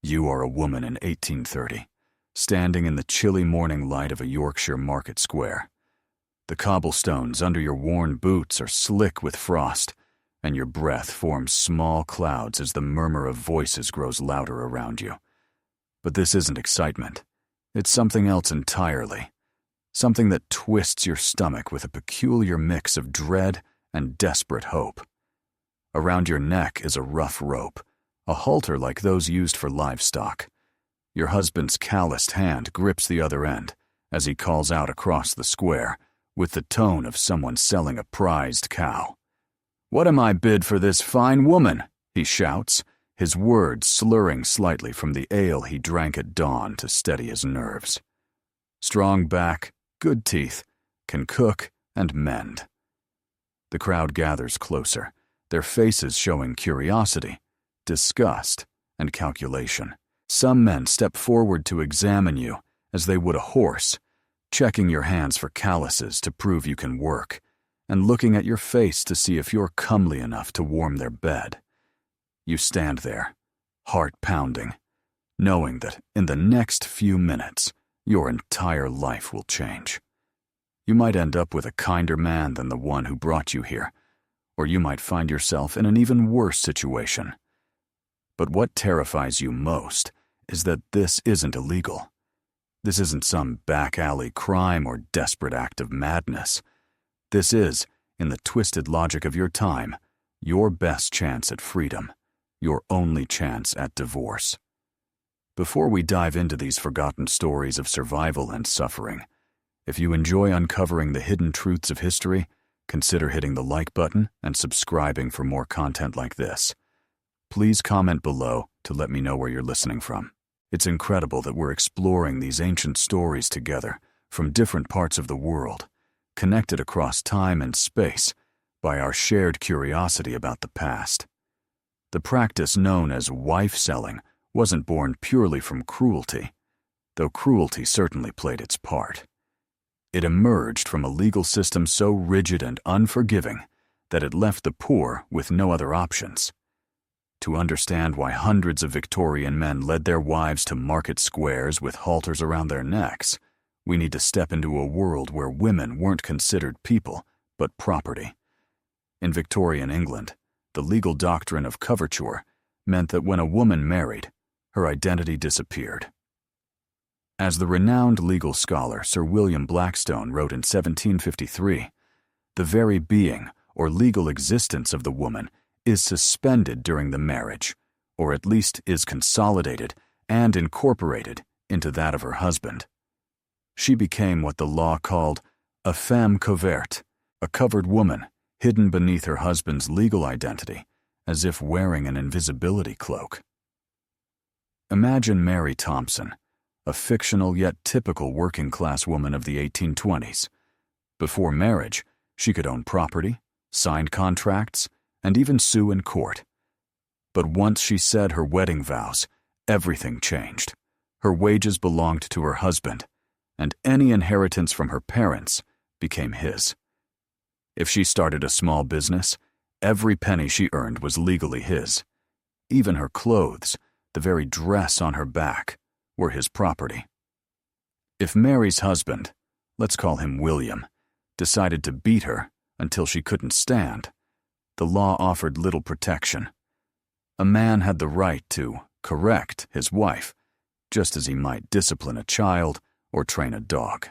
You are a woman in 1830, standing in the chilly morning light of a Yorkshire market square. The cobblestones under your worn boots are slick with frost, and your breath forms small clouds as the murmur of voices grows louder around you. But this isn't excitement. It's something else entirely. Something that twists your stomach with a peculiar mix of dread and desperate hope. Around your neck is a rough rope, a halter like those used for livestock. Your husband's calloused hand grips the other end as he calls out across the square with the tone of someone selling a prized cow. "What am I bid for this fine woman?" he shouts, his words slurring slightly from the ale he drank at dawn to steady his nerves. Strong back, good teeth, can cook and mend. The crowd gathers closer, their faces showing curiosity, disgust, and calculation. Some men step forward to examine you as they would a horse, checking your hands for calluses to prove you can work, and looking at your face to see if you're comely enough to warm their bed. You stand there, heart pounding, knowing that in the next few minutes, your entire life will change. You might end up with a kinder man than the one who brought you here, or you might find yourself in an even worse situation. But what terrifies you most is that this isn't illegal. This isn't some back-alley crime or desperate act of madness. This is, in the twisted logic of your time, your best chance at freedom, your only chance at divorce. Before we dive into these forgotten stories of survival and suffering, if you enjoy uncovering the hidden truths of history, consider hitting the like button and subscribing for more content like this. Please comment below to let me know where you're listening from. It's incredible that we're exploring these ancient stories together from different parts of the world, connected across time and space by our shared curiosity about the past. The practice known as wife-selling wasn't born purely from cruelty, though cruelty certainly played its part. It emerged from a legal system so rigid and unforgiving that it left the poor with no other options. To understand why hundreds of Victorian men led their wives to market squares with halters around their necks, we need to step into a world where women weren't considered people, but property. In Victorian England, the legal doctrine of coverture meant that when a woman married, her identity disappeared. As the renowned legal scholar Sir William Blackstone wrote in 1753, the very being or legal existence of the woman is suspended during the marriage, or at least is consolidated and incorporated into that of her husband. She became what the law called a femme couverte, a covered woman hidden beneath her husband's legal identity, as if wearing an invisibility cloak. Imagine Mary Thompson, a fictional yet typical working-class woman of the 1820s. Before marriage, she could own property, sign contracts, and even sue in court. But once she said her wedding vows, everything changed. Her wages belonged to her husband, and any inheritance from her parents became his. If she started a small business, every penny she earned was legally his. Even her clothes, the very dress on her back, were his property. If Mary's husband, let's call him William, decided to beat her until she couldn't stand, the law offered little protection. A man had the right to correct his wife, just as he might discipline a child or train a dog.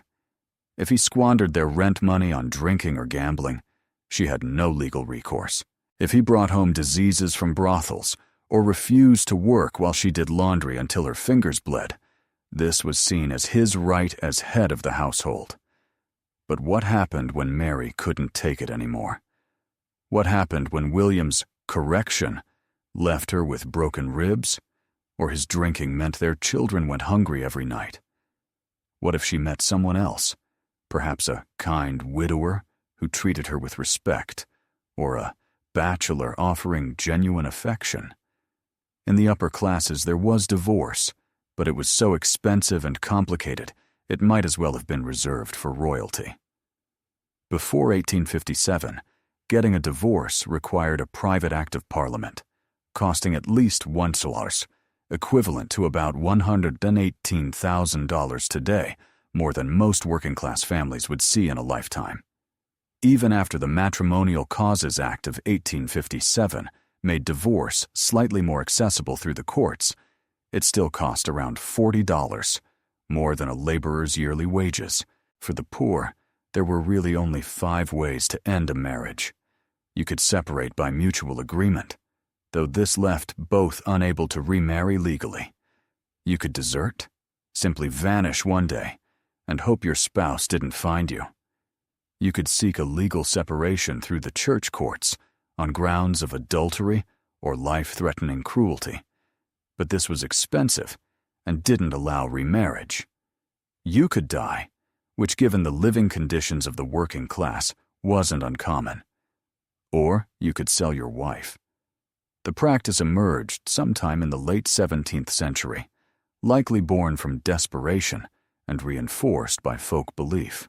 If he squandered their rent money on drinking or gambling, she had no legal recourse. If he brought home diseases from brothels or refused to work while she did laundry until her fingers bled, this was seen as his right as head of the household. But what happened when Mary couldn't take it anymore? What happened when William's correction left her with broken ribs, or his drinking meant their children went hungry every night? What if she met someone else, perhaps a kind widower who treated her with respect, or a bachelor offering genuine affection? In the upper classes there was divorce, but it was so expensive and complicated it might as well have been reserved for royalty. Before 1857, getting a divorce required a private act of parliament, costing at least $1, equivalent to about $118,000 today, more than most working-class families would see in a lifetime. Even after the Matrimonial Causes Act of 1857 made divorce slightly more accessible through the courts, it still cost around $40, more than a laborer's yearly wages. For the poor, there were really only 5 ways to end a marriage. You could separate by mutual agreement, though this left both unable to remarry legally. You could desert, simply vanish one day, and hope your spouse didn't find you. You could seek a legal separation through the church courts on grounds of adultery or life-threatening cruelty, but this was expensive and didn't allow remarriage. You could die, which, given the living conditions of the working class, wasn't uncommon. Or you could sell your wife. The practice emerged sometime in the late 17th century, likely born from desperation and reinforced by folk belief.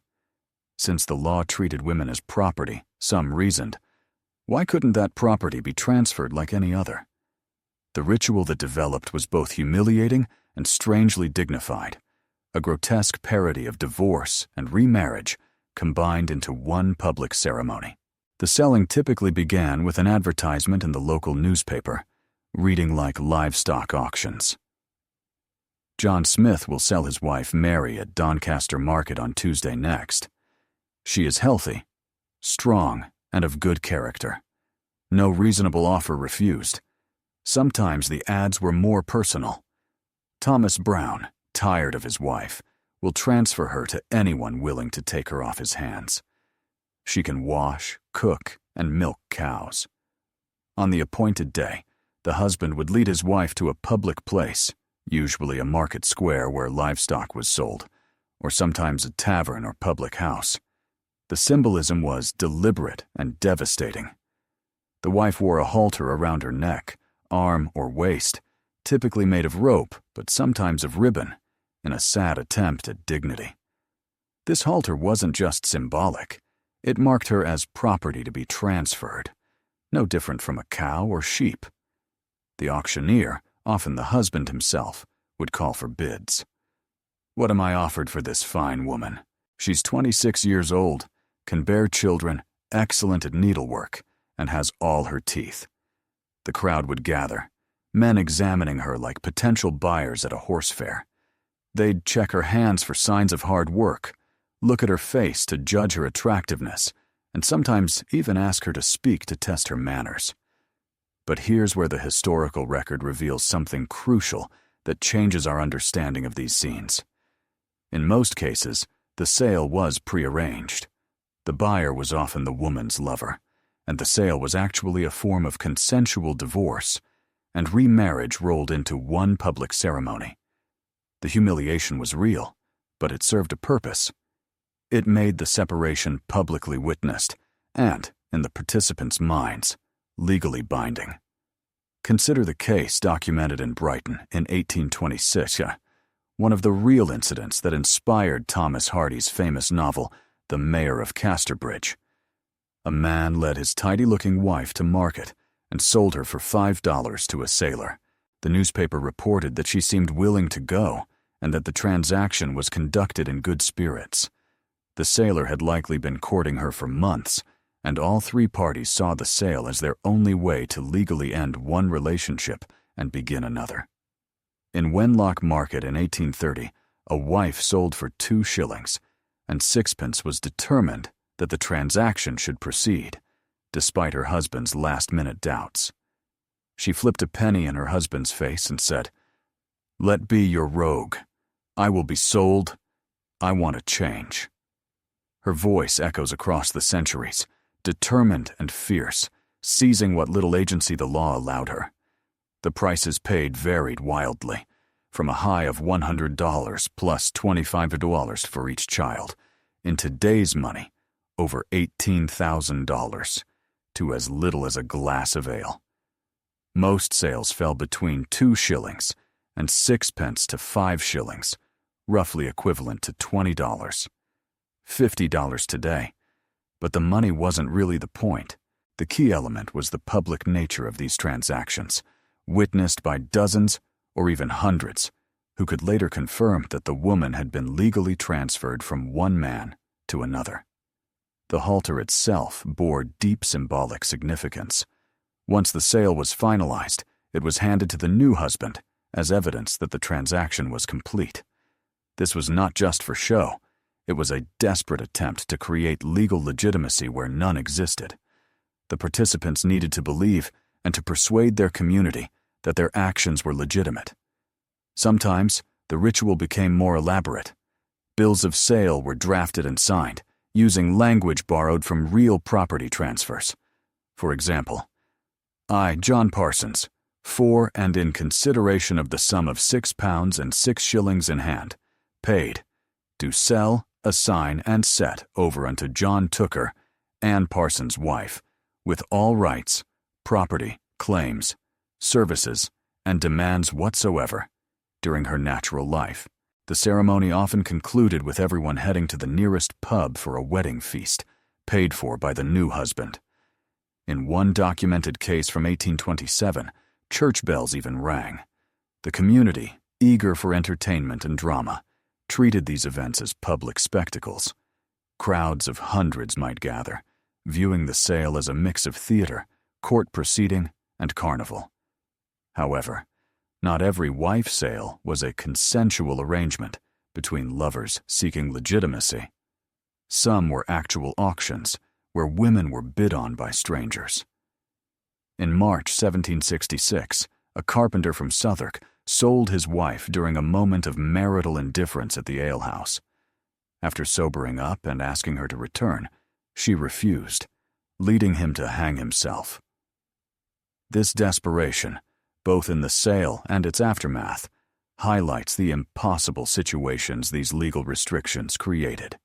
Since the law treated women as property, some reasoned, why couldn't that property be transferred like any other? The ritual that developed was both humiliating and strangely dignified, a grotesque parody of divorce and remarriage combined into one public ceremony. The selling typically began with an advertisement in the local newspaper, reading like livestock auctions. John Smith will sell his wife Mary at Doncaster Market on Tuesday next. She is healthy, strong, and of good character. No reasonable offer refused. Sometimes the ads were more personal. Thomas Brown, tired of his wife, will transfer her to anyone willing to take her off his hands. She can wash, cook, and milk cows. On the appointed day, the husband would lead his wife to a public place, usually a market square where livestock was sold, or sometimes a tavern or public house. The symbolism was deliberate and devastating. The wife wore a halter around her neck, arm, or waist, typically made of rope, but sometimes of ribbon, in a sad attempt at dignity. This halter wasn't just symbolic. It marked her as property to be transferred, no different from a cow or sheep. The auctioneer, often the husband himself, would call for bids. What am I offered for this fine woman? She's 26 years old, can bear children, excellent at needlework, and has all her teeth. The crowd would gather, men examining her like potential buyers at a horse fair. They'd check her hands for signs of hard work, look at her face to judge her attractiveness, and sometimes even ask her to speak to test her manners. But here's where the historical record reveals something crucial that changes our understanding of these scenes. In most cases, the sale was prearranged. The buyer was often the woman's lover, and the sale was actually a form of consensual divorce, and remarriage rolled into one public ceremony. The humiliation was real, but it served a purpose. It made the separation publicly witnessed and, in the participants' minds, legally binding. Consider the case documented in Brighton in 1826, one of the real incidents that inspired Thomas Hardy's famous novel, The Mayor of Casterbridge. A man led his tidy-looking wife to market and sold her for $5 to a sailor. The newspaper reported that she seemed willing to go and that the transaction was conducted in good spirits. The sailor had likely been courting her for months, and all 3 parties saw the sale as their only way to legally end one relationship and begin another. In Wenlock Market in 1830, a wife sold for 2 shillings, and 6pence was determined that the transaction should proceed, despite her husband's last-minute doubts. She flipped a penny in her husband's face and said, "Let be your rogue. I will be sold. I want a change." Her voice echoes across the centuries, determined and fierce, seizing what little agency the law allowed her. The prices paid varied wildly, from a high of $100 plus $25 for each child, in today's money, over $18,000, to as little as a glass of ale. Most sales fell between 2 shillings and 6pence to 5 shillings, roughly equivalent to $20. $50 today. But the money wasn't really the point. The key element was the public nature of these transactions, witnessed by dozens or even hundreds, who could later confirm that the woman had been legally transferred from one man to another. The halter itself bore deep symbolic significance. Once the sale was finalized, it was handed to the new husband as evidence that the transaction was complete. This was not just for show. It was a desperate attempt to create legal legitimacy where none existed. The participants needed to believe and to persuade their community that their actions were legitimate. Sometimes, the ritual became more elaborate. Bills of sale were drafted and signed, using language borrowed from real property transfers. For example, I, John Parsons, for and in consideration of the sum of £6 and 6 shillings in hand, paid, do sell, assign, and set over unto John Tooker, Ann Parsons' wife, with all rights, property, claims, services, and demands whatsoever, during her natural life. The ceremony often concluded with everyone heading to the nearest pub for a wedding feast, paid for by the new husband. In one documented case from 1827, church bells even rang. The community, eager for entertainment and drama, treated these events as public spectacles. Crowds of hundreds might gather, viewing the sale as a mix of theater, court proceeding, and carnival. However, not every wife sale was a consensual arrangement between lovers seeking legitimacy. Some were actual auctions, where women were bid on by strangers. In March 1766, a carpenter from Southwark sold his wife during a moment of marital indifference at the alehouse. After sobering up and asking her to return, she refused, leading him to hang himself. This desperation, both in the sale and its aftermath, highlights the impossible situations these legal restrictions created.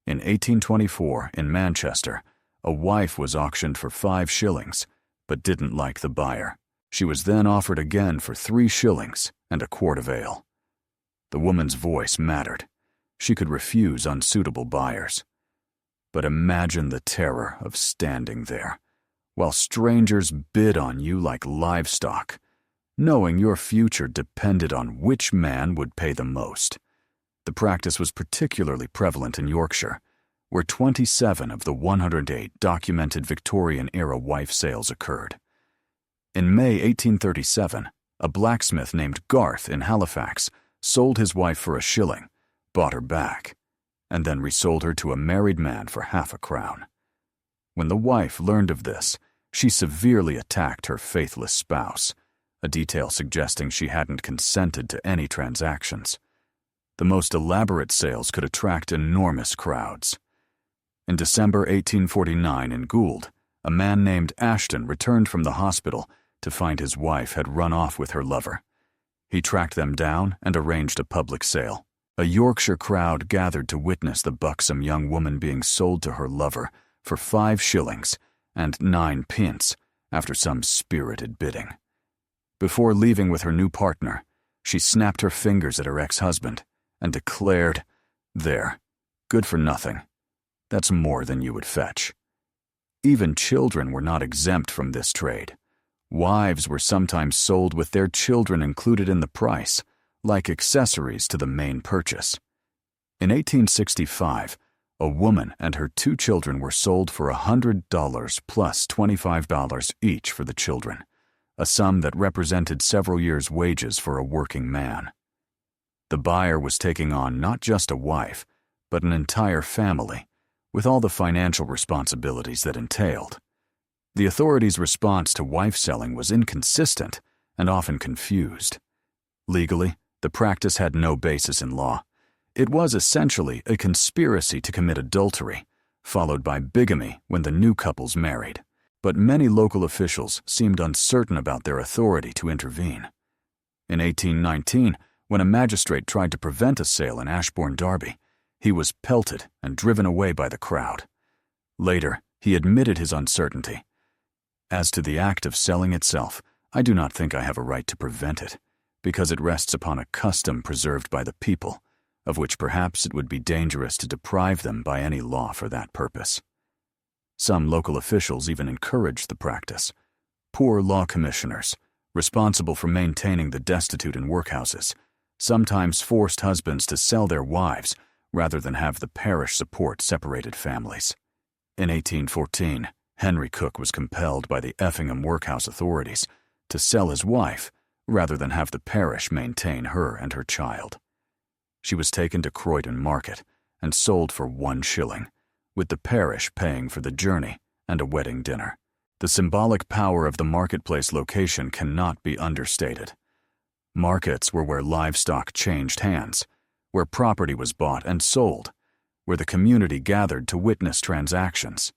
In 1824, in Manchester, a wife was auctioned for 5 shillings, but didn't like the buyer. She was then offered again for 3 shillings and a quart of ale. The woman's voice mattered. She could refuse unsuitable buyers. But imagine the terror of standing there, while strangers bid on you like livestock, knowing your future depended on which man would pay the most. The practice was particularly prevalent in Yorkshire, where 27 of the 108 documented Victorian-era wife sales occurred. In May 1837, a blacksmith named Garth in Halifax sold his wife for 1 shilling, bought her back, and then resold her to a married man for half a crown. When the wife learned of this, she severely attacked her faithless spouse, a detail suggesting she hadn't consented to any transactions. The most elaborate sales could attract enormous crowds. In December 1849 in Gould, a man named Ashton returned from the hospital to find his wife had run off with her lover. He tracked them down and arranged a public sale. A Yorkshire crowd gathered to witness the buxom young woman being sold to her lover for 5 shillings and 9 pence after some spirited bidding. Before leaving with her new partner, she snapped her fingers at her ex-husband and declared, "There, good for nothing. That's more than you would fetch." Even children were not exempt from this trade. Wives were sometimes sold with their children included in the price, like accessories to the main purchase. In 1865, a woman and her 2 children were sold for $100 plus $25 each for the children, a sum that represented several years' wages for a working man. The buyer was taking on not just a wife, but an entire family, with all the financial responsibilities that entailed. The authorities' response to wife selling was inconsistent and often confused. Legally, the practice had no basis in law. It was essentially a conspiracy to commit adultery, followed by bigamy when the new couples married. But many local officials seemed uncertain about their authority to intervene. In 1819, when a magistrate tried to prevent a sale in Ashbourne, Derby, he was pelted and driven away by the crowd. Later, he admitted his uncertainty. As to the act of selling itself, I do not think I have a right to prevent it, because it rests upon a custom preserved by the people, of which perhaps it would be dangerous to deprive them by any law for that purpose. Some local officials even encouraged the practice. Poor law commissioners, responsible for maintaining the destitute in workhouses, sometimes forced husbands to sell their wives rather than have the parish support separated families. In 1814, Henry Cook was compelled by the Effingham workhouse authorities to sell his wife rather than have the parish maintain her and her child. She was taken to Croydon Market and sold for 1 shilling, with the parish paying for the journey and a wedding dinner. The symbolic power of the marketplace location cannot be understated. Markets were where livestock changed hands, where property was bought and sold, where the community gathered to witness transactions.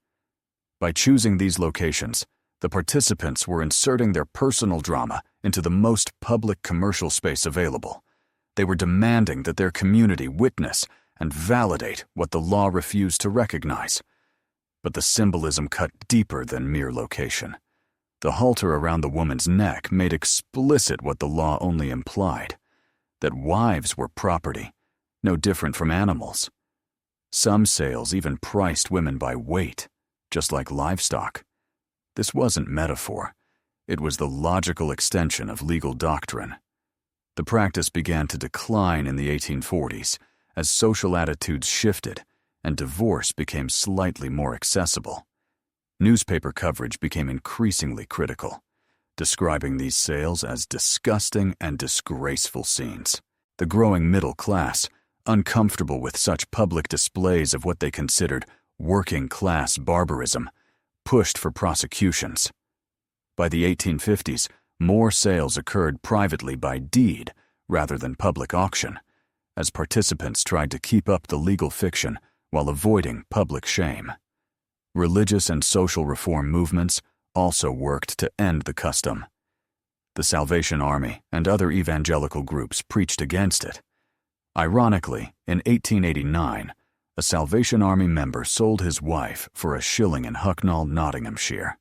By choosing these locations, the participants were inserting their personal drama into the most public commercial space available. They were demanding that their community witness and validate what the law refused to recognize. But the symbolism cut deeper than mere location. The halter around the woman's neck made explicit what the law only implied, that wives were property, no different from animals. Some sales even priced women by weight, just like livestock. This wasn't metaphor. It was the logical extension of legal doctrine. The practice began to decline in the 1840s as social attitudes shifted and divorce became slightly more accessible. Newspaper coverage became increasingly critical, describing these sales as disgusting and disgraceful scenes. The growing middle class, uncomfortable with such public displays of what they considered working-class barbarism, pushed for prosecutions. By the 1850s, more sales occurred privately by deed rather than public auction, as participants tried to keep up the legal fiction while avoiding public shame. Religious and social reform movements also worked to end the custom. The Salvation Army and other evangelical groups preached against it. Ironically, in 1889, a Salvation Army member sold his wife for a shilling in Hucknall, Nottinghamshire.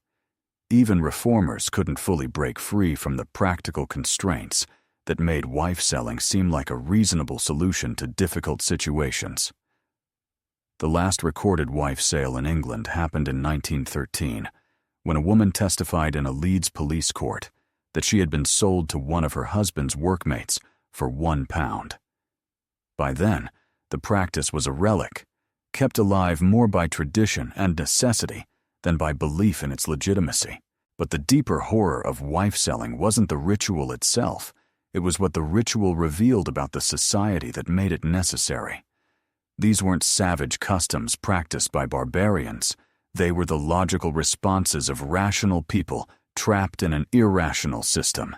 Even reformers couldn't fully break free from the practical constraints that made wife-selling seem like a reasonable solution to difficult situations. The last recorded wife sale in England happened in 1913, when a woman testified in a Leeds police court that she had been sold to one of her husband's workmates for £1. By then, the practice was a relic, kept alive more by tradition and necessity than by belief in its legitimacy. But the deeper horror of wife-selling wasn't the ritual itself, it was what the ritual revealed about the society that made it necessary. These weren't savage customs practiced by barbarians. They were the logical responses of rational people trapped in an irrational system.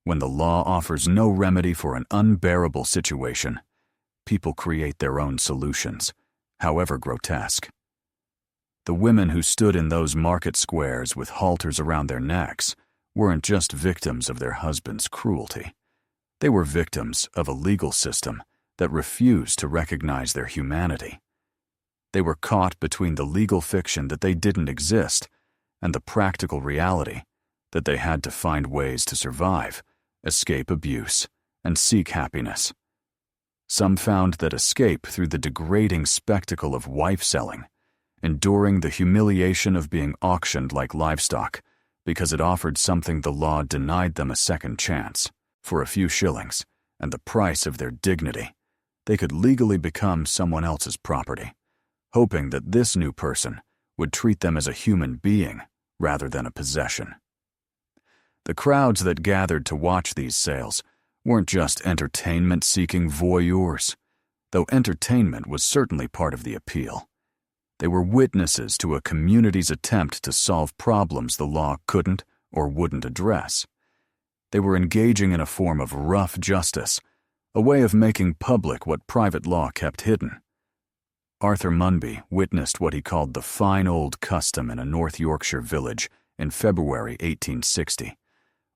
When the law offers no remedy for an unbearable situation, people create their own solutions, however grotesque. The women who stood in those market squares with halters around their necks weren't just victims of their husband's cruelty. They were victims of a legal system that refused to recognize their humanity. They were caught between the legal fiction that they didn't exist and the practical reality that they had to find ways to survive, escape abuse, and seek happiness. Some found that escape through the degrading spectacle of wife-selling, enduring the humiliation of being auctioned like livestock because it offered something the law denied them a second chance. For a few shillings and the price of their dignity, they could legally become someone else's property, hoping that this new person would treat them as a human being rather than a possession. The crowds that gathered to watch these sales weren't just entertainment-seeking voyeurs, though entertainment was certainly part of the appeal. They were witnesses to a community's attempt to solve problems the law couldn't or wouldn't address. They were engaging in a form of rough justice, a way of making public what private law kept hidden. Arthur Munby witnessed what he called the fine old custom in a North Yorkshire village in February 1860,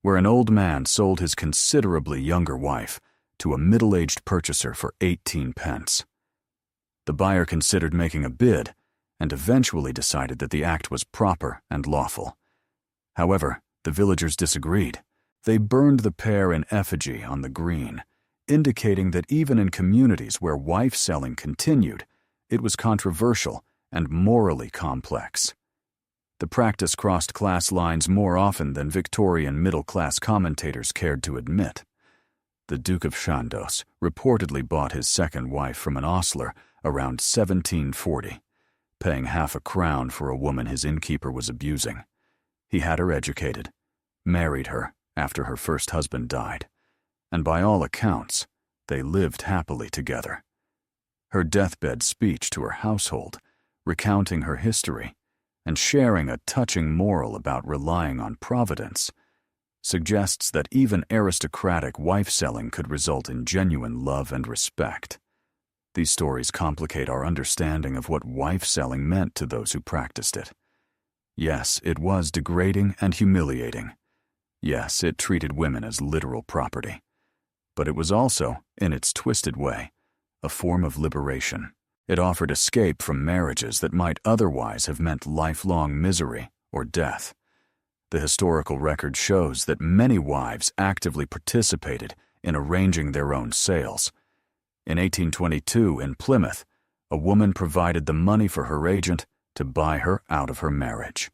where an old man sold his considerably younger wife to a middle-aged purchaser for 18 pence. The buyer considered making a bid and eventually decided that the act was proper and lawful. However, the villagers disagreed. They burned the pair in effigy on the green, indicating that even in communities where wife-selling continued, it was controversial and morally complex. The practice crossed class lines more often than Victorian middle-class commentators cared to admit. The Duke of Chandos reportedly bought his second wife from an ostler around 1740, paying half a crown for a woman his innkeeper was abusing. He had her educated, married her after her first husband died, and by all accounts, they lived happily together. Her deathbed speech to her household, recounting her history, and sharing a touching moral about relying on providence, suggests that even aristocratic wife-selling could result in genuine love and respect. These stories complicate our understanding of what wife-selling meant to those who practiced it. Yes, it was degrading and humiliating. Yes, it treated women as literal property. But it was also, in its twisted way, a form of liberation. It offered escape from marriages that might otherwise have meant lifelong misery or death. The historical record shows that many wives actively participated in arranging their own sales. In 1822, in Plymouth, a woman provided the money for her agent to buy her out of her marriage.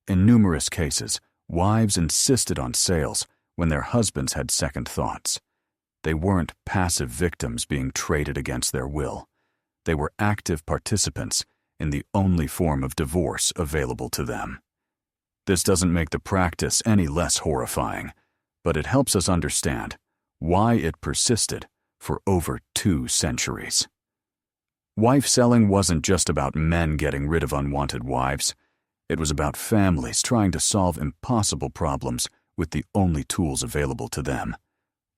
In numerous cases, wives insisted on sales when their husbands had second thoughts. They weren't passive victims being traded against their will. They were active participants in the only form of divorce available to them. This doesn't make the practice any less horrifying, but it helps us understand why it persisted for over 2 centuries. Wife-selling wasn't just about men getting rid of unwanted wives. It was about families trying to solve impossible problems with the only tools available to them.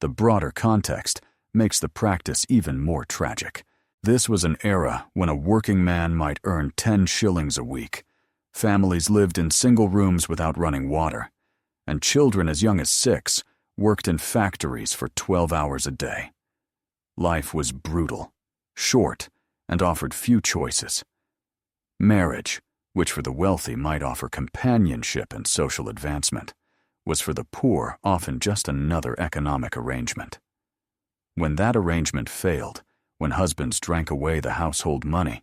The broader context makes the practice even more tragic. This was an era when a working man might earn 10 shillings a week. Families lived in single rooms without running water, and children as young as 6 worked in factories for 12 hours a day. Life was brutal, short, and offered few choices. Marriage, which for the wealthy might offer companionship and social advancement, was for the poor often just another economic arrangement. When that arrangement failed, when husbands drank away the household money,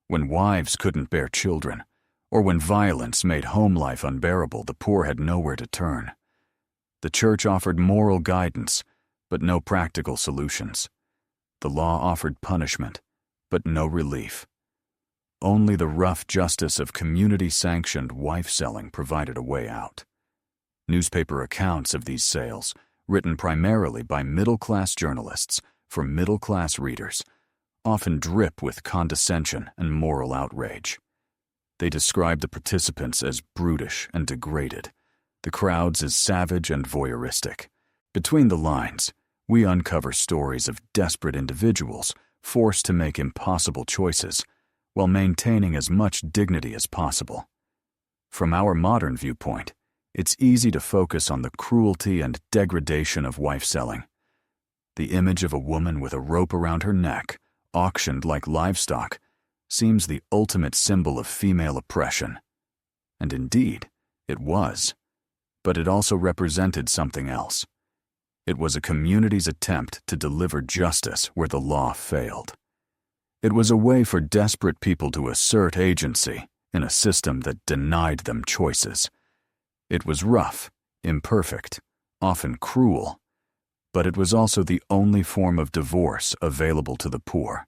when wives couldn't bear children, or when violence made home life unbearable, the poor had nowhere to turn. The church offered moral guidance, but no practical solutions. The law offered punishment, but no relief. Only the rough justice of community-sanctioned wife-selling provided a way out. Newspaper accounts of these sales, written primarily by middle-class journalists for middle-class readers, often drip with condescension and moral outrage. They describe the participants as brutish and degraded, the crowds as savage and voyeuristic. Between the lines, we uncover stories of desperate individuals forced to make impossible choices while maintaining as much dignity as possible. From our modern viewpoint, it's easy to focus on the cruelty and degradation of wife-selling. The image of a woman with a rope around her neck, auctioned like livestock, seems the ultimate symbol of female oppression. And indeed, it was. But it also represented something else. It was a community's attempt to deliver justice where the law failed. It was a way for desperate people to assert agency in a system that denied them choices. It was rough, imperfect, often cruel, but it was also the only form of divorce available to the poor.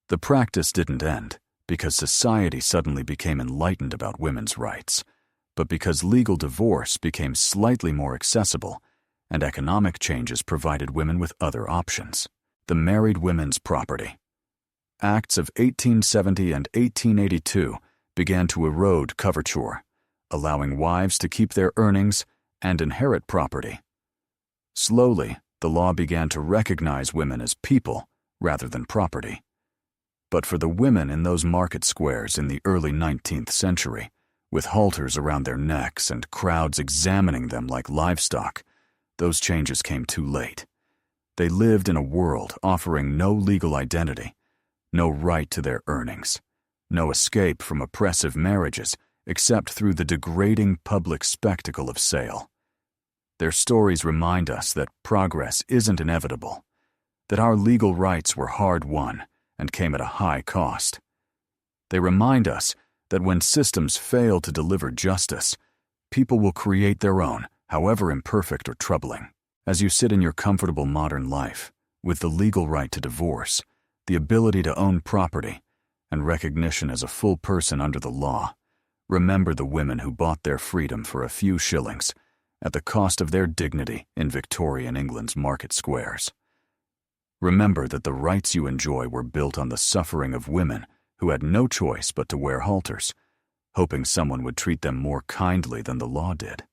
The practice didn't end because society suddenly became enlightened about women's rights, but because legal divorce became slightly more accessible and economic changes provided women with other options. The married women's property. Acts of 1870 and 1882 began to erode coverture, allowing wives to keep their earnings and inherit property. Slowly, the law began to recognize women as people rather than property. But for the women in those market squares in the early 19th century, with halters around their necks and crowds examining them like livestock, those changes came too late. They lived in a world offering no legal identity, no right to their earnings, no escape from oppressive marriages except through the degrading public spectacle of sale. Their stories remind us that progress isn't inevitable, that our legal rights were hard-won and came at a high cost. They remind us that when systems fail to deliver justice, people will create their own, however imperfect or troubling. As you sit in your comfortable modern life, with the legal right to divorce, the ability to own property, and recognition as a full person under the law, remember the women who bought their freedom for a few shillings at the cost of their dignity in Victorian England's market squares. Remember that the rights you enjoy were built on the suffering of women who had no choice but to wear halters, hoping someone would treat them more kindly than the law did.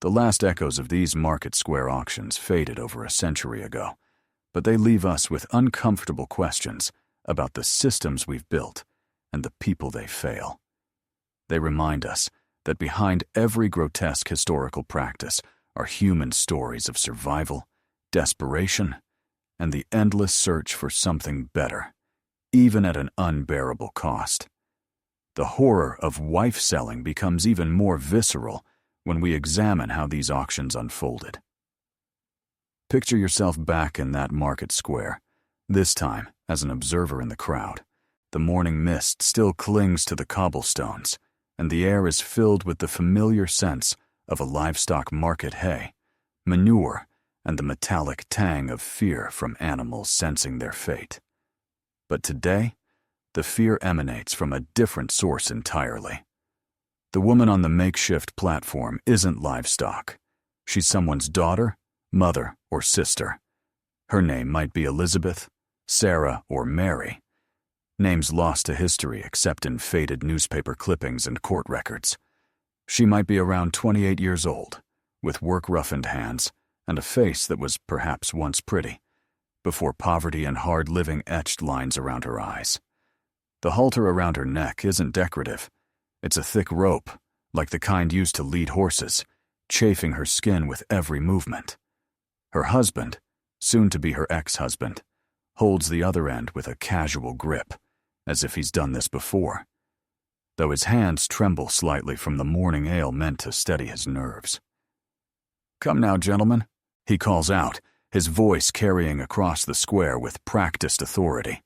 The last echoes of these market square auctions faded over a century ago, but they leave us with uncomfortable questions about the systems we've built and the people they fail. They remind us that behind every grotesque historical practice are human stories of survival, desperation, and the endless search for something better, even at an unbearable cost. The horror of wife-selling becomes even more visceral when we examine how these auctions unfolded. Picture yourself back in that market square, this time as an observer in the crowd. The morning mist still clings to the cobblestones, and the air is filled with the familiar sense of a livestock market hay, manure, and the metallic tang of fear from animals sensing their fate. But today, the fear emanates from a different source entirely. The woman on the makeshift platform isn't livestock. She's someone's daughter, mother, or sister. Her name might be Elizabeth, Sarah, or Mary. Names lost to history except in faded newspaper clippings and court records. She might be around 28 years old, with work-roughened hands and a face that was perhaps once pretty, before poverty and hard living etched lines around her eyes. The halter around her neck isn't decorative. It's a thick rope, like the kind used to lead horses, chafing her skin with every movement. Her husband, soon to be her ex-husband, holds the other end with a casual grip, as if he's done this before, though his hands tremble slightly from the morning ale meant to steady his nerves. "Come now, gentlemen," he calls out, his voice carrying across the square with practiced authority.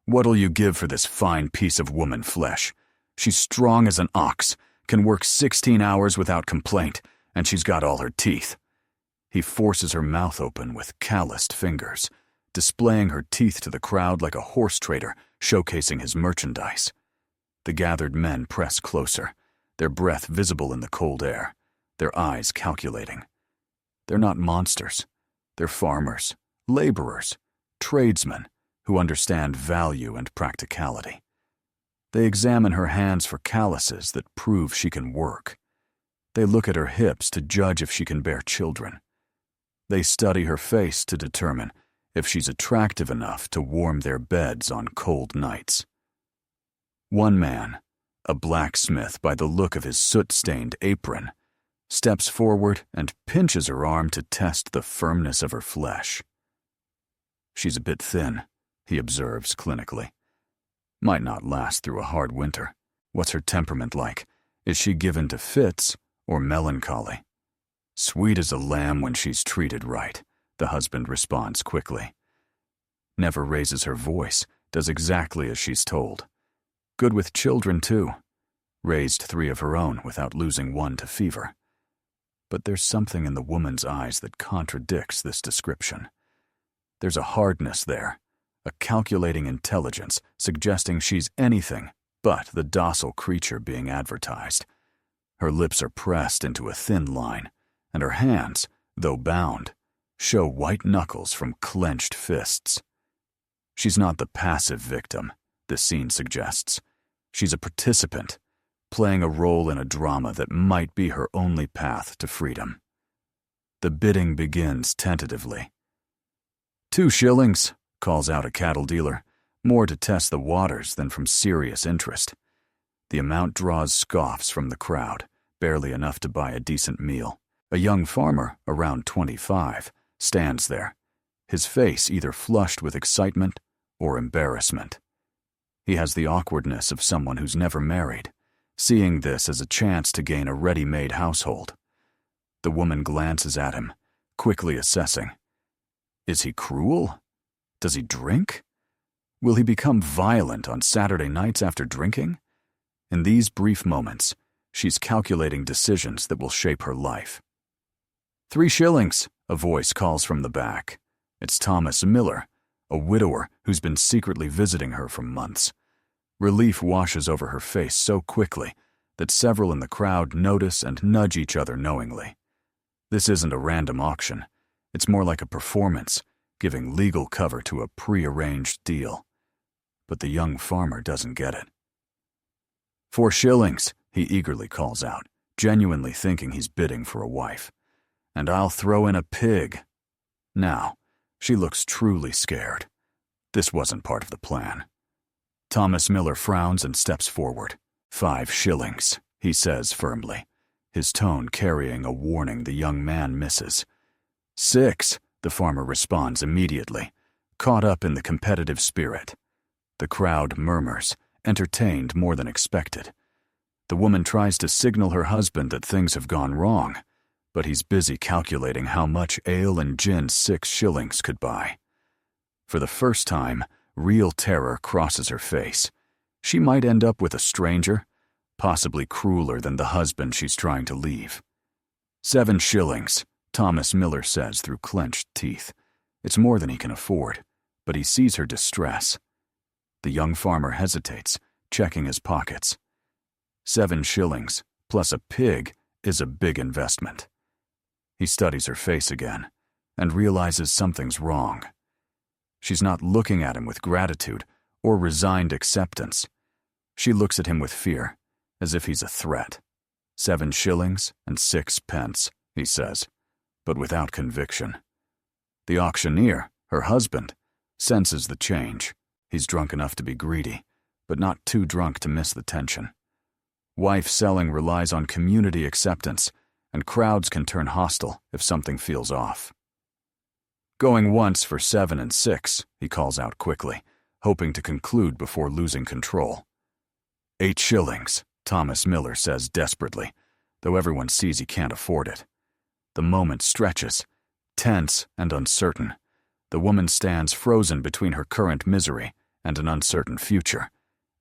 "What'll you give for this fine piece of woman flesh? She's strong as an ox, can work 16 hours without complaint, and she's got all her teeth." He forces her mouth open with calloused fingers, displaying her teeth to the crowd like a horse trader showcasing his merchandise. The gathered men press closer, their breath visible in the cold air, their eyes calculating. They're not monsters. They're farmers, laborers, tradesmen who understand value and practicality. They examine her hands for calluses that prove she can work. They look at her hips to judge if she can bear children. They study her face to determine if she's attractive enough to warm their beds on cold nights. One man, a blacksmith by the look of his soot-stained apron, steps forward and pinches her arm to test the firmness of her flesh. "She's a bit thin," he observes clinically. "Might not last through a hard winter. What's her temperament like? Is she given to fits or melancholy?" "Sweet as a lamb when she's treated right," the husband responds quickly. Never raises her voice, does exactly as she's told. Good with children, too. Raised 3 of her own without losing one to fever. But there's something in the woman's eyes that contradicts this description. There's a hardness there, a calculating intelligence suggesting she's anything but the docile creature being advertised. Her lips are pressed into a thin line, and her hands, though bound, show white knuckles from clenched fists. She's not the passive victim, this scene suggests. She's a participant, playing a role in a drama that might be her only path to freedom. The bidding begins tentatively. 2 shillings, calls out a cattle dealer, more to test the waters than from serious interest. The amount draws scoffs from the crowd, barely enough to buy a decent meal. A young farmer, around 25, stands there, his face either flushed with excitement or embarrassment. He has the awkwardness of someone who's never married, seeing this as a chance to gain a ready-made household. The woman glances at him, quickly assessing. Is he cruel? Does he drink? Will he become violent on Saturday nights after drinking? In these brief moments, she's calculating decisions that will shape her life. 3 shillings, a voice calls from the back. It's Thomas Miller, a widower who's been secretly visiting her for months. Relief washes over her face so quickly that several in the crowd notice and nudge each other knowingly. This isn't a random auction. It's more like a performance, giving legal cover to a pre-arranged deal. But the young farmer doesn't get it. 4 shillings, he eagerly calls out, genuinely thinking he's bidding for a wife. And I'll throw in a pig. Now, she looks truly scared. This wasn't part of the plan. Thomas Miller frowns and steps forward. 5 shillings, he says firmly, his tone carrying a warning the young man misses. 6, the farmer responds immediately, caught up in the competitive spirit. The crowd murmurs, entertained more than expected. The woman tries to signal her husband that things have gone wrong, but he's busy calculating how much ale and gin 6 shillings could buy. For the first time, real terror crosses her face. She might end up with a stranger, possibly crueler than the husband she's trying to leave. 7 shillings, Thomas Miller says through clenched teeth. It's more than he can afford, but he sees her distress. The young farmer hesitates, checking his pockets. 7 shillings, plus a pig, is a big investment. He studies her face again, and realizes something's wrong. She's not looking at him with gratitude or resigned acceptance. She looks at him with fear, as if he's a threat. 7 shillings and 6 pence, he says, but without conviction. The auctioneer, her husband, senses the change. He's drunk enough to be greedy, but not too drunk to miss the tension. Wife selling relies on community acceptance, and crowds can turn hostile if something feels off. Going once for 7 and 6, he calls out quickly, hoping to conclude before losing control. 8 shillings, Thomas Miller says desperately, though everyone sees he can't afford it. The moment stretches, tense and uncertain. The woman stands frozen between her current misery and an uncertain future,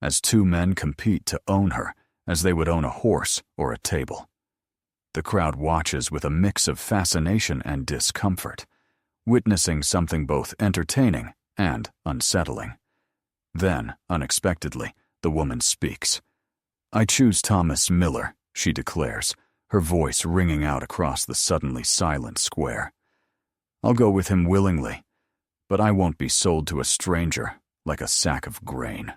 as 2 men compete to own her as they would own a horse or a table. The crowd watches with a mix of fascination and discomfort, witnessing something both entertaining and unsettling. Then, unexpectedly, the woman speaks. "I choose Thomas Miller," she declares, her voice ringing out across the suddenly silent square. "I'll go with him willingly, but I won't be sold to a stranger like a sack of grain."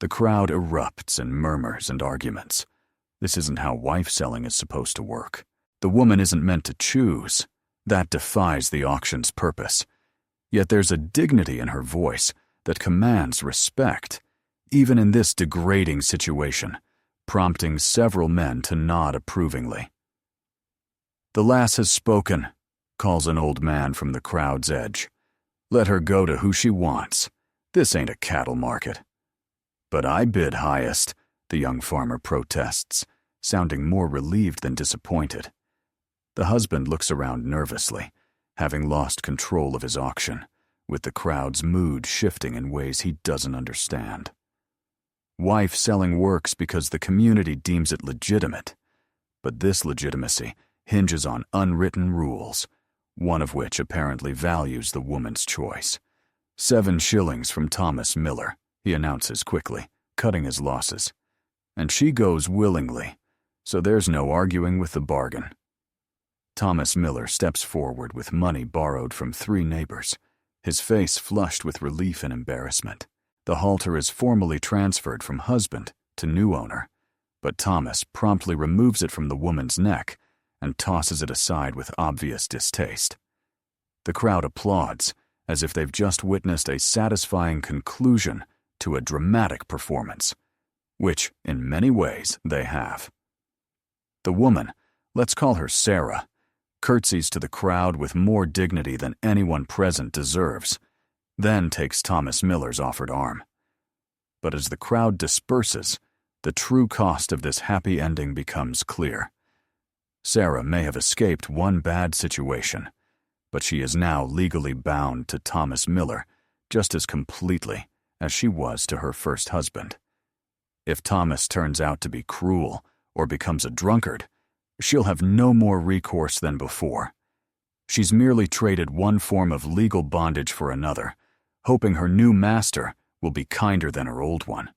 The crowd erupts in murmurs and arguments. This isn't how wife-selling is supposed to work. The woman isn't meant to choose. That defies the auction's purpose. Yet there's a dignity in her voice that commands respect, even in this degrading situation, prompting several men to nod approvingly. "The lass has spoken," calls an old man from the crowd's edge. "Let her go to who she wants. This ain't a cattle market." "But I bid highest," the young farmer protests, sounding more relieved than disappointed. The husband looks around nervously, having lost control of his auction, with the crowd's mood shifting in ways he doesn't understand. Wife selling works because the community deems it legitimate, but this legitimacy hinges on unwritten rules, one of which apparently values the woman's choice. 7 shillings from Thomas Miller, he announces quickly, cutting his losses. And she goes willingly, so there's no arguing with the bargain. Thomas Miller steps forward with money borrowed from 3 neighbors, his face flushed with relief and embarrassment. The halter is formally transferred from husband to new owner, but Thomas promptly removes it from the woman's neck and tosses it aside with obvious distaste. The crowd applauds, as if they've just witnessed a satisfying conclusion to a dramatic performance, which, in many ways, they have. The woman, let's call her Sarah, curtsies to the crowd with more dignity than anyone present deserves, then takes Thomas Miller's offered arm. But as the crowd disperses, the true cost of this happy ending becomes clear. Sarah may have escaped one bad situation, but she is now legally bound to Thomas Miller just as completely as she was to her first husband. If Thomas turns out to be cruel or becomes a drunkard, she'll have no more recourse than before. She's merely traded one form of legal bondage for another, hoping her new master will be kinder than her old one.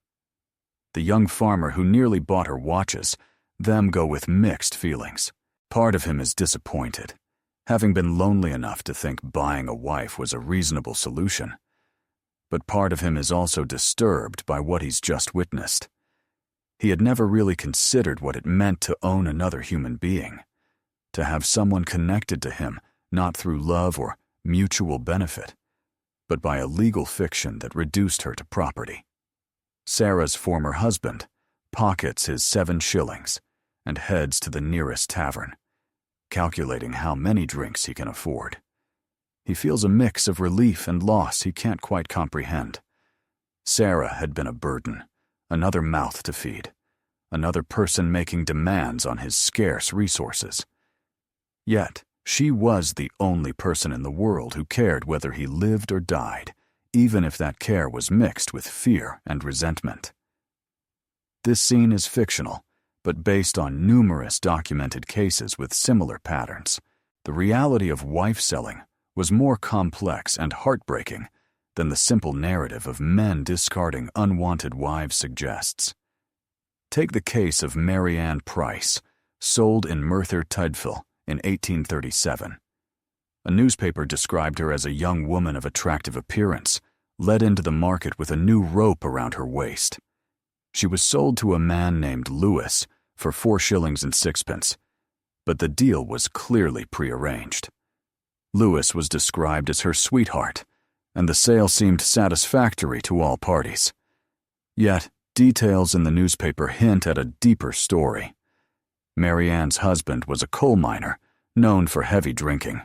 The young farmer who nearly bought her watches, them go with mixed feelings. Part of him is disappointed, having been lonely enough to think buying a wife was a reasonable solution. But part of him is also disturbed by what he's just witnessed. He had never really considered what it meant to own another human being, to have someone connected to him not through love or mutual benefit, but by a legal fiction that reduced her to property. Sarah's former husband pockets his 7 shillings and heads to the nearest tavern, calculating how many drinks he can afford. He feels a mix of relief and loss he can't quite comprehend. Sarah had been a burden, another mouth to feed, another person making demands on his scarce resources. Yet, she was the only person in the world who cared whether he lived or died, even if that care was mixed with fear and resentment. This scene is fictional, but based on numerous documented cases with similar patterns. The reality of wife-selling was more complex and heartbreaking than the simple narrative of men discarding unwanted wives suggests. Take the case of Mary Ann Price, sold in Merthyr Tydfil in 1837. A newspaper described her as a young woman of attractive appearance, led into the market with a new rope around her waist. She was sold to a man named Lewis for 4 shillings and 6pence, but the deal was clearly prearranged. Lewis was described as her sweetheart, and the sale seemed satisfactory to all parties. Yet, details in the newspaper hint at a deeper story. Mary Ann's husband was a coal miner, known for heavy drinking.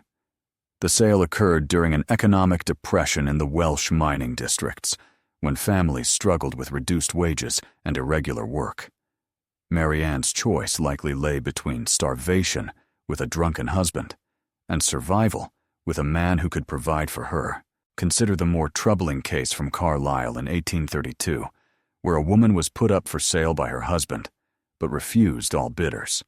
The sale occurred during an economic depression in the Welsh mining districts, when families struggled with reduced wages and irregular work. Mary Ann's choice likely lay between starvation with a drunken husband and survival with a man who could provide for her. Consider the more troubling case from Carlisle in 1832, where a woman was put up for sale by her husband, but refused all bidders.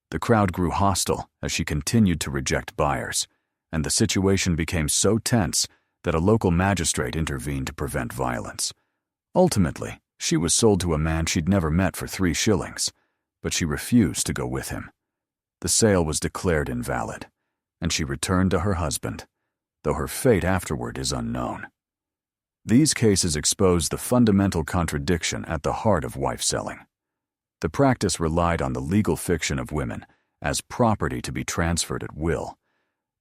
The crowd grew hostile as she continued to reject buyers, and the situation became so tense that a local magistrate intervened to prevent violence. Ultimately, she was sold to a man she'd never met for 3 shillings, but she refused to go with him. The sale was declared invalid, and she returned to her husband, though her fate afterward is unknown. These cases expose the fundamental contradiction at the heart of wife-selling. The practice relied on the legal fiction of women as property to be transferred at will,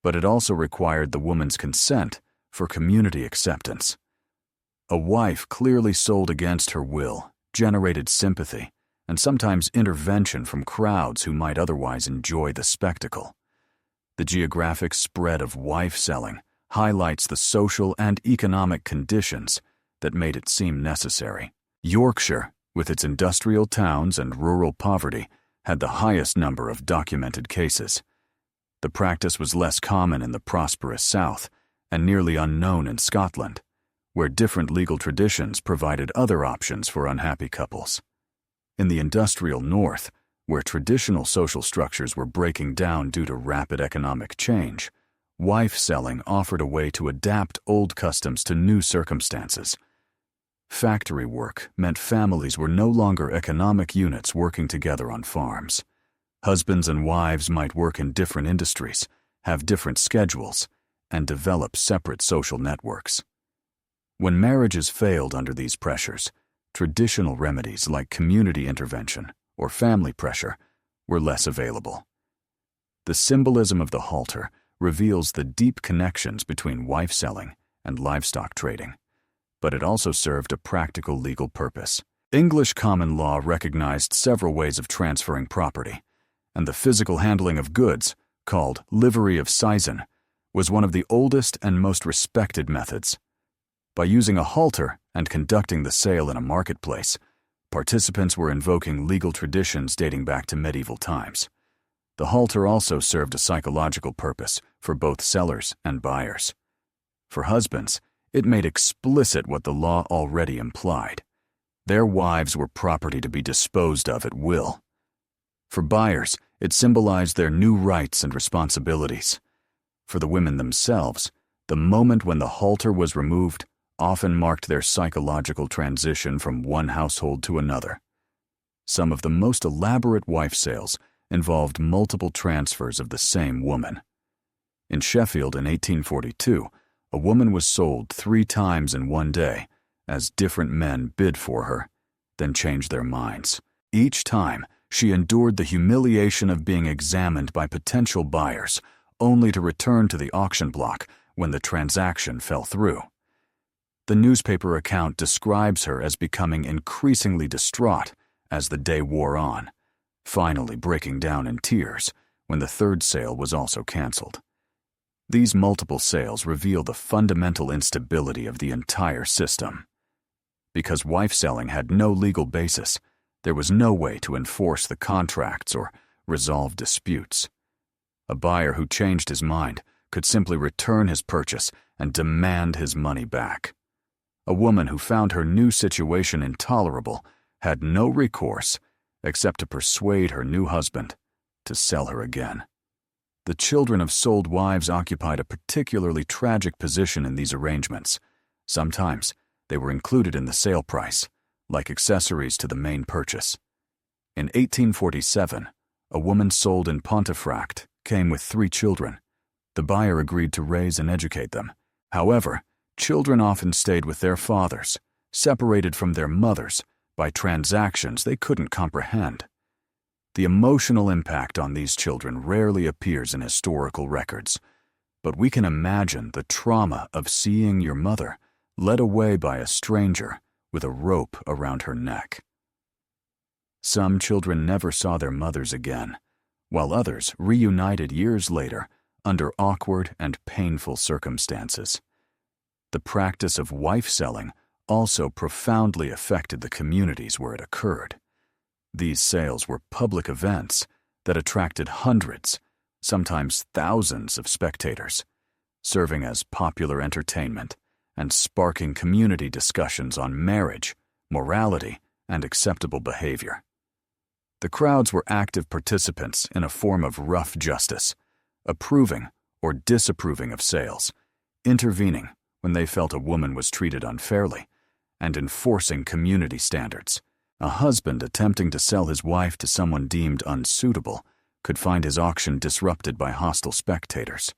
but it also required the woman's consent for community acceptance. A wife clearly sold against her will generated sympathy and sometimes intervention from crowds who might otherwise enjoy the spectacle. The geographic spread of wife-selling highlights the social and economic conditions that made it seem necessary. Yorkshire, with its industrial towns and rural poverty, had the highest number of documented cases. The practice was less common in the prosperous South and nearly unknown in Scotland, where different legal traditions provided other options for unhappy couples. In the industrial North, where traditional social structures were breaking down due to rapid economic change, wife-selling offered a way to adapt old customs to new circumstances. Factory work meant families were no longer economic units working together on farms. Husbands and wives might work in different industries, have different schedules, and develop separate social networks. When marriages failed under these pressures, traditional remedies like community intervention or family pressure were less available. The symbolism of the halter reveals the deep connections between wife-selling and livestock trading, but it also served a practical legal purpose. English common law recognized several ways of transferring property, and the physical handling of goods, called livery of seisin, was one of the oldest and most respected methods. By using a halter and conducting the sale in a marketplace, participants were invoking legal traditions dating back to medieval times. The halter also served a psychological purpose for both sellers and buyers. For husbands, it made explicit what the law already implied. Their wives were property to be disposed of at will. For buyers, it symbolized their new rights and responsibilities. For the women themselves, the moment when the halter was removed often marked their psychological transition from one household to another. Some of the most elaborate wife sales involved multiple transfers of the same woman. In Sheffield in 1842, a woman was sold 3 times in one day as different men bid for her, then changed their minds. Each time, she endured the humiliation of being examined by potential buyers, only to return to the auction block when the transaction fell through. The newspaper account describes her as becoming increasingly distraught as the day wore on, finally breaking down in tears when the 3rd sale was also canceled. These multiple sales reveal the fundamental instability of the entire system. Because wife selling had no legal basis, there was no way to enforce the contracts or resolve disputes. A buyer who changed his mind could simply return his purchase and demand his money back. A woman who found her new situation intolerable had no recourse except to persuade her new husband to sell her again. The children of sold wives occupied a particularly tragic position in these arrangements. Sometimes they were included in the sale price, like accessories to the main purchase. In 1847, a woman sold in Pontefract came with 3 children. The buyer agreed to raise and educate them. However, children often stayed with their fathers, separated from their mothers by transactions they couldn't comprehend. The emotional impact on these children rarely appears in historical records, but we can imagine the trauma of seeing your mother led away by a stranger with a rope around her neck. Some children never saw their mothers again, while others reunited years later under awkward and painful circumstances. The practice of wife selling also profoundly affected the communities where it occurred. These sales were public events that attracted hundreds, sometimes thousands of spectators, serving as popular entertainment and sparking community discussions on marriage, morality, and acceptable behavior. The crowds were active participants in a form of rough justice, approving or disapproving of sales, intervening when they felt a woman was treated unfairly, and enforcing community standards. A husband attempting to sell his wife to someone deemed unsuitable could find his auction disrupted by hostile spectators.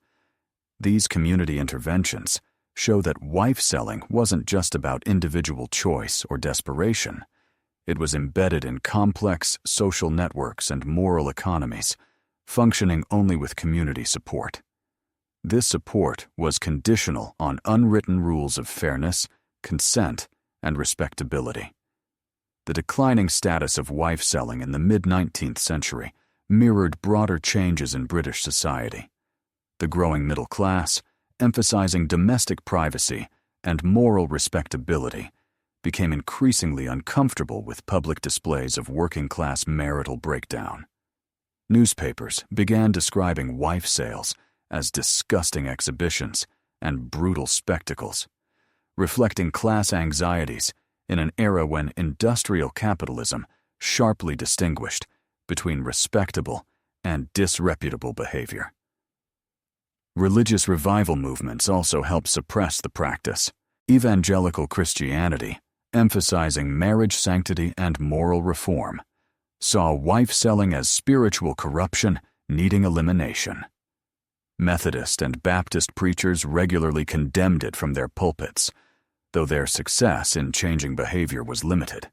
These community interventions show that wife selling wasn't just about individual choice or desperation. It was embedded in complex social networks and moral economies, functioning only with community support. This support was conditional on unwritten rules of fairness, consent, and respectability. The declining status of wife selling in the mid-19th century mirrored broader changes in British society. The growing middle class, emphasizing domestic privacy and moral respectability, became increasingly uncomfortable with public displays of working-class marital breakdown. Newspapers began describing wife sales as disgusting exhibitions and brutal spectacles, reflecting class anxieties in an era when industrial capitalism sharply distinguished between respectable and disreputable behavior. Religious revival movements also helped suppress the practice. Evangelical Christianity, emphasizing marriage sanctity and moral reform, saw wife selling as spiritual corruption needing elimination. Methodist and Baptist preachers regularly condemned it from their pulpits, though their success in changing behavior was limited.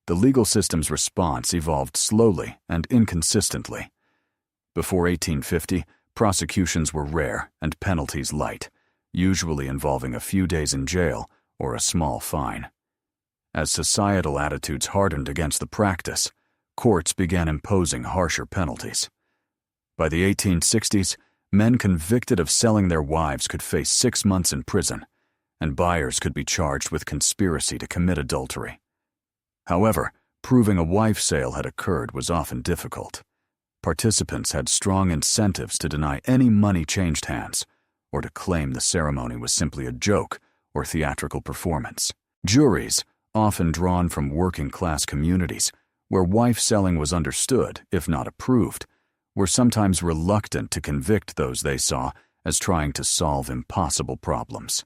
The legal system's response evolved slowly and inconsistently. Before 1850, prosecutions were rare and penalties light, usually involving a few days in jail or a small fine. As societal attitudes hardened against the practice, courts began imposing harsher penalties. By the 1860s, men convicted of selling their wives could face 6 months in prison, and buyers could be charged with conspiracy to commit adultery. However, proving a wife sale had occurred was often difficult. Participants had strong incentives to deny any money changed hands, or to claim the ceremony was simply a joke or theatrical performance. Juries, often drawn from working-class communities, where wife-selling was understood, if not approved, were sometimes reluctant to convict those they saw as trying to solve impossible problems.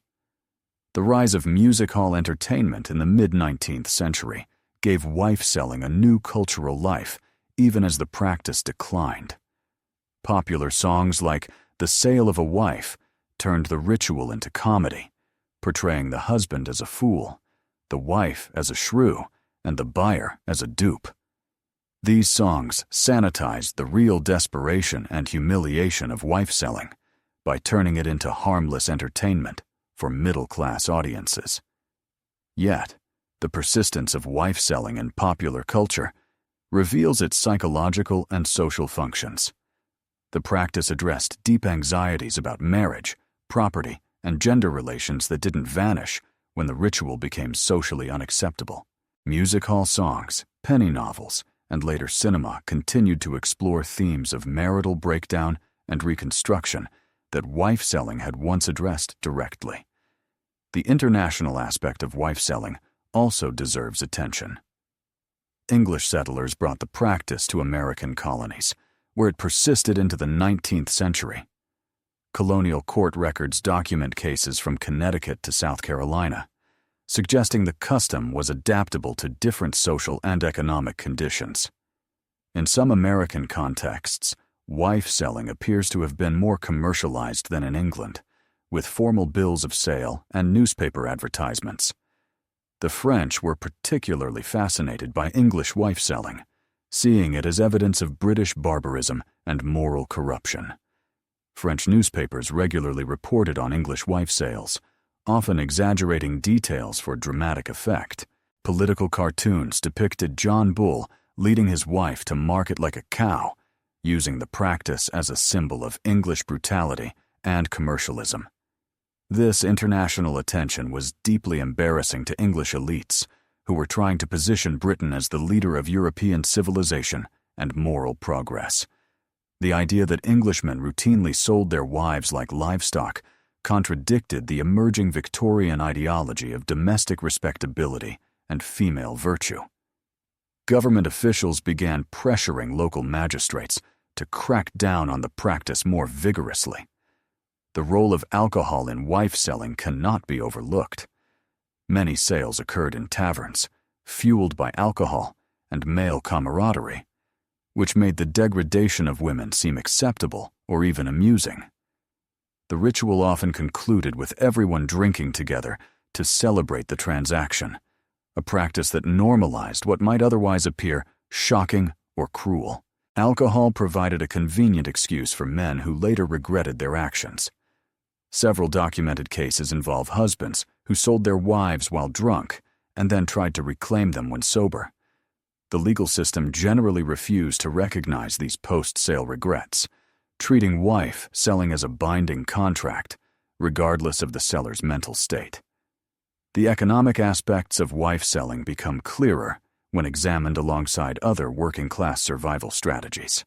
The rise of music hall entertainment in the mid-19th century gave wife-selling a new cultural life, even as the practice declined. Popular songs like "The Sale of a Wife" turned the ritual into comedy, portraying the husband as a fool, the wife as a shrew, and the buyer as a dupe. These songs sanitized the real desperation and humiliation of wife-selling by turning it into harmless entertainment for middle-class audiences. Yet, the persistence of wife-selling in popular culture reveals its psychological and social functions. The practice addressed deep anxieties about marriage, property, and gender relations that didn't vanish when the ritual became socially unacceptable. Music hall songs, penny novels, and later cinema continued to explore themes of marital breakdown and reconstruction that wife-selling had once addressed directly. The international aspect of wife-selling also deserves attention. English settlers brought the practice to American colonies, where it persisted into the 19th century. Colonial court records document cases from Connecticut to South Carolina, suggesting the custom was adaptable to different social and economic conditions. In some American contexts, wife-selling appears to have been more commercialized than in England, with formal bills of sale and newspaper advertisements. The French were particularly fascinated by English wife-selling, seeing it as evidence of British barbarism and moral corruption. French newspapers regularly reported on English wife sales, often exaggerating details for dramatic effect. Political cartoons depicted John Bull leading his wife to market like a cow, using the practice as a symbol of English brutality and commercialism. This international attention was deeply embarrassing to English elites, who were trying to position Britain as the leader of European civilization and moral progress. The idea that Englishmen routinely sold their wives like livestock contradicted the emerging Victorian ideology of domestic respectability and female virtue. Government officials began pressuring local magistrates to crack down on the practice more vigorously. The role of alcohol in wife-selling cannot be overlooked. Many sales occurred in taverns, fueled by alcohol and male camaraderie, which made the degradation of women seem acceptable or even amusing. The ritual often concluded with everyone drinking together to celebrate the transaction, a practice that normalized what might otherwise appear shocking or cruel. Alcohol provided a convenient excuse for men who later regretted their actions. Several documented cases involve husbands who sold their wives while drunk and then tried to reclaim them when sober. The legal system generally refused to recognize these post-sale regrets, treating wife selling as a binding contract, regardless of the seller's mental state. The economic aspects of wife selling become clearer when examined alongside other working-class survival strategies.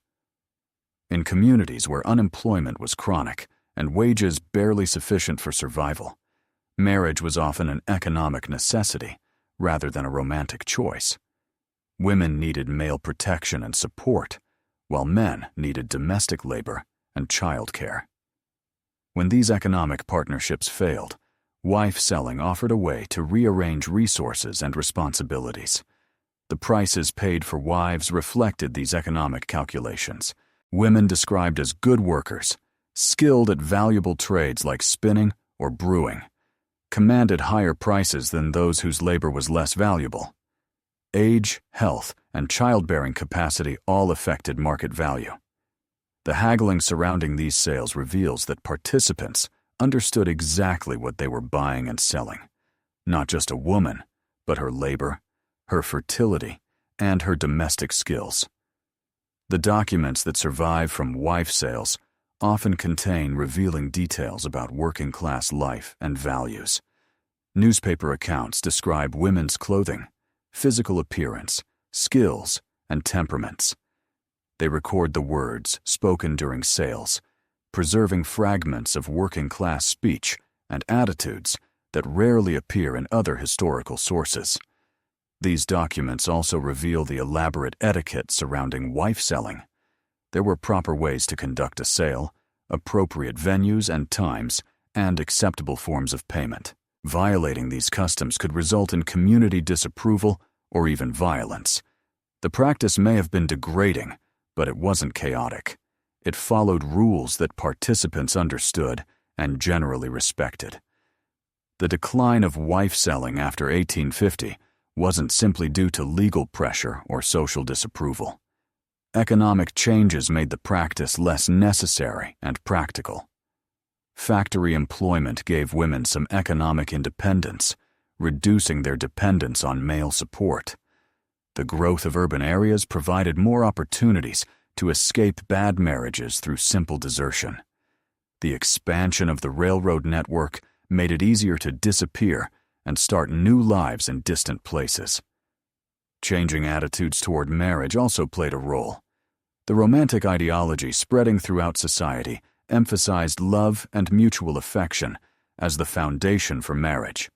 In communities where unemployment was chronic and wages barely sufficient for survival, marriage was often an economic necessity rather than a romantic choice. Women needed male protection and support, while men needed domestic labor and childcare. When these economic partnerships failed, wife selling offered a way to rearrange resources and responsibilities. The prices paid for wives reflected these economic calculations. Women described as good workers, skilled at valuable trades like spinning or brewing, commanded higher prices than those whose labor was less valuable. Age, health, and childbearing capacity all affected market value. The haggling surrounding these sales reveals that participants understood exactly what they were buying and selling, not just a woman, but her labor, her fertility, and her domestic skills. The documents that survive from wife sales often contain revealing details about working-class life and values. Newspaper accounts describe women's clothing, physical appearance, skills, and temperaments. They record the words spoken during sales, preserving fragments of working-class speech and attitudes that rarely appear in other historical sources. These documents also reveal the elaborate etiquette surrounding wife selling. There were proper ways to conduct a sale, appropriate venues and times, and acceptable forms of payment. Violating these customs could result in community disapproval or even violence. The practice may have been degrading, but it wasn't chaotic. It followed rules that participants understood and generally respected. The decline of wife selling after 1850 wasn't simply due to legal pressure or social disapproval. Economic changes made the practice less necessary and practical. Factory employment gave women some economic independence, reducing their dependence on male support. The growth of urban areas provided more opportunities to escape bad marriages through simple desertion. The expansion of the railroad network made it easier to disappear and start new lives in distant places. Changing attitudes toward marriage also played a role. The Romantic ideology spreading throughout society emphasized love and mutual affection as the foundation for marriage,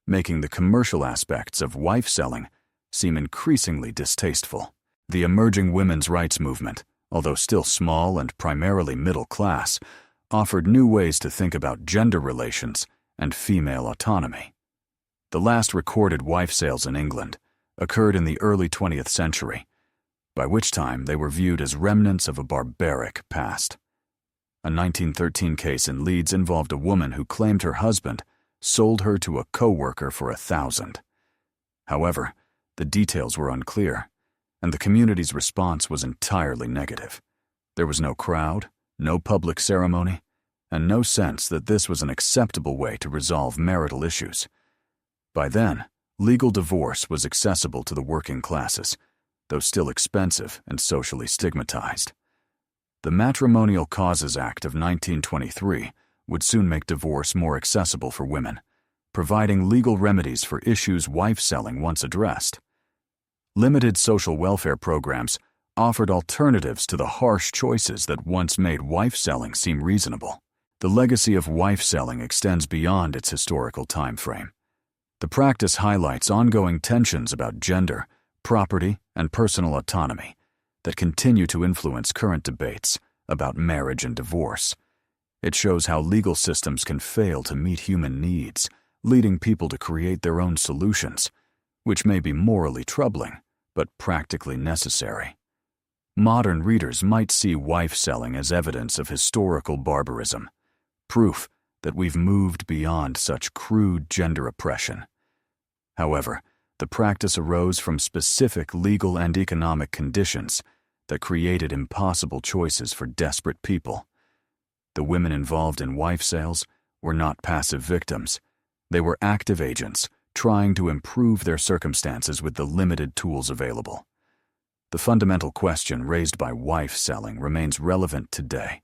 making the commercial aspects of wife selling seem increasingly distasteful. The emerging women's rights movement, although still small and primarily middle class, offered new ways to think about gender relations and female autonomy. The last recorded wife sales in England occurred in the early 20th century, by which time they were viewed as remnants of a barbaric past. A 1913 case in Leeds involved a woman who claimed her husband sold her to a co-worker for $1,000. However, the details were unclear, and the community's response was entirely negative. There was no crowd, no public ceremony, and no sense that this was an acceptable way to resolve marital issues. By then, legal divorce was accessible to the working classes, though still expensive and socially stigmatized. The Matrimonial Causes Act of 1923 would soon make divorce more accessible for women, providing legal remedies for issues wife selling once addressed. Limited social welfare programs offered alternatives to the harsh choices that once made wife selling seem reasonable. The legacy of wife selling extends beyond its historical time frame. The practice highlights ongoing tensions about gender, property, and personal autonomy that continue to influence current debates about marriage and divorce. It shows how legal systems can fail to meet human needs, leading people to create their own solutions, which may be morally troubling, but practically necessary. Modern readers might see wife selling as evidence of historical barbarism, proof that we've moved beyond such crude gender oppression. However, the practice arose from specific legal and economic conditions that created impossible choices for desperate people. The women involved in wife sales were not passive victims. They were active agents trying to improve their circumstances with the limited tools available. The fundamental question raised by wife selling remains relevant today.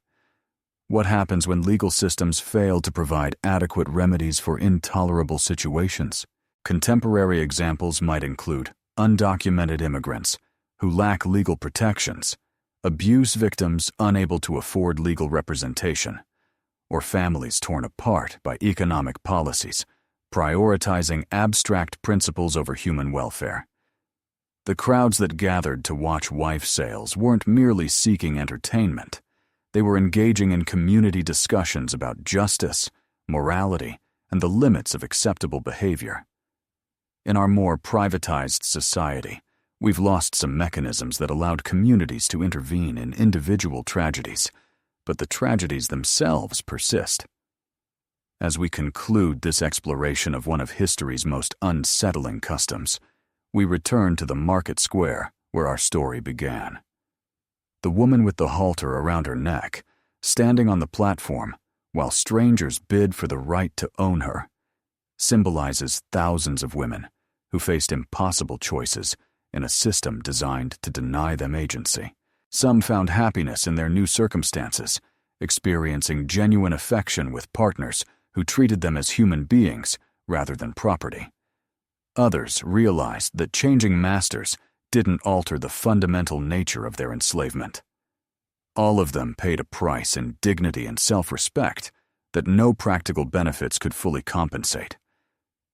What happens when legal systems fail to provide adequate remedies for intolerable situations? Contemporary examples might include undocumented immigrants who lack legal protections, abuse victims unable to afford legal representation, or families torn apart by economic policies, prioritizing abstract principles over human welfare. The crowds that gathered to watch wife sales weren't merely seeking entertainment. They were engaging in community discussions about justice, morality, and the limits of acceptable behavior. In our more privatized society, we've lost some mechanisms that allowed communities to intervene in individual tragedies, but the tragedies themselves persist. As we conclude this exploration of one of history's most unsettling customs, we return to the market square where our story began. The woman with the halter around her neck, standing on the platform while strangers bid for the right to own her, symbolizes thousands of women who faced impossible choices in a system designed to deny them agency. Some found happiness in their new circumstances, experiencing genuine affection with partners who treated them as human beings rather than property. Others realized that changing masters didn't alter the fundamental nature of their enslavement. All of them paid a price in dignity and self-respect that no practical benefits could fully compensate.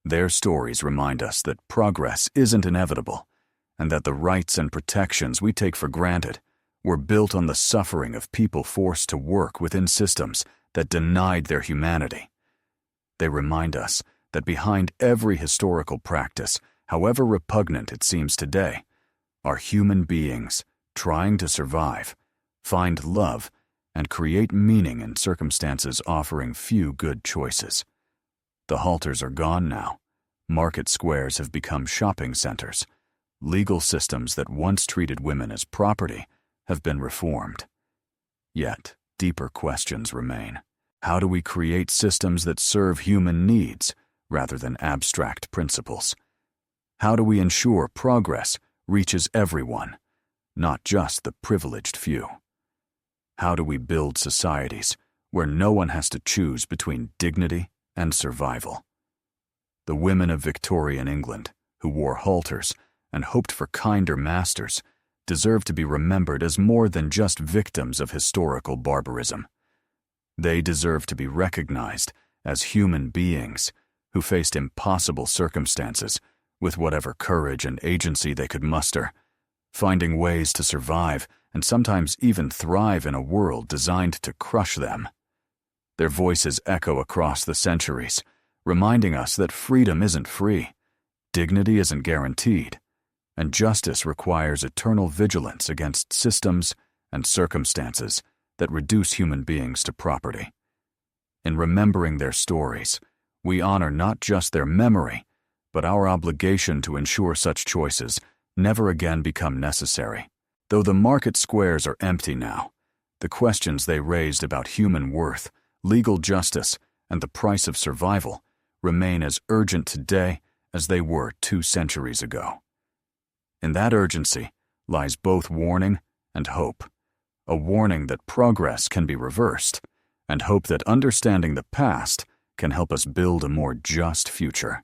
Their stories remind us that progress isn't inevitable, and that the rights and protections we take for granted were built on the suffering of people forced to work within systems that denied their humanity. They remind us that behind every historical practice, however repugnant it seems today, are human beings trying to survive, find love, and create meaning in circumstances offering few good choices. The halters are gone now. Market squares have become shopping centers. Legal systems that once treated women as property have been reformed. Yet, deeper questions remain. How do we create systems that serve human needs rather than abstract principles? How do we ensure progress reaches everyone, not just the privileged few? How do we build societies where no one has to choose between dignity and survival? The women of Victorian England, who wore halters and hoped for kinder masters, deserve to be remembered as more than just victims of historical barbarism. They deserve to be recognized as human beings who faced impossible circumstances with whatever courage and agency they could muster, finding ways to survive and sometimes even thrive in a world designed to crush them. Their voices echo across the centuries, reminding us that freedom isn't free, dignity isn't guaranteed, and justice requires eternal vigilance against systems and circumstances that reduce human beings to property. In remembering their stories, we honor not just their memory, but our obligation to ensure such choices never again become necessary. Though the market squares are empty now, the questions they raised about human worth, legal justice, and the price of survival remain as urgent today as they were 2 centuries ago. In that urgency lies both warning and hope. A warning that progress can be reversed, and hope that understanding the past can help us build a more just future.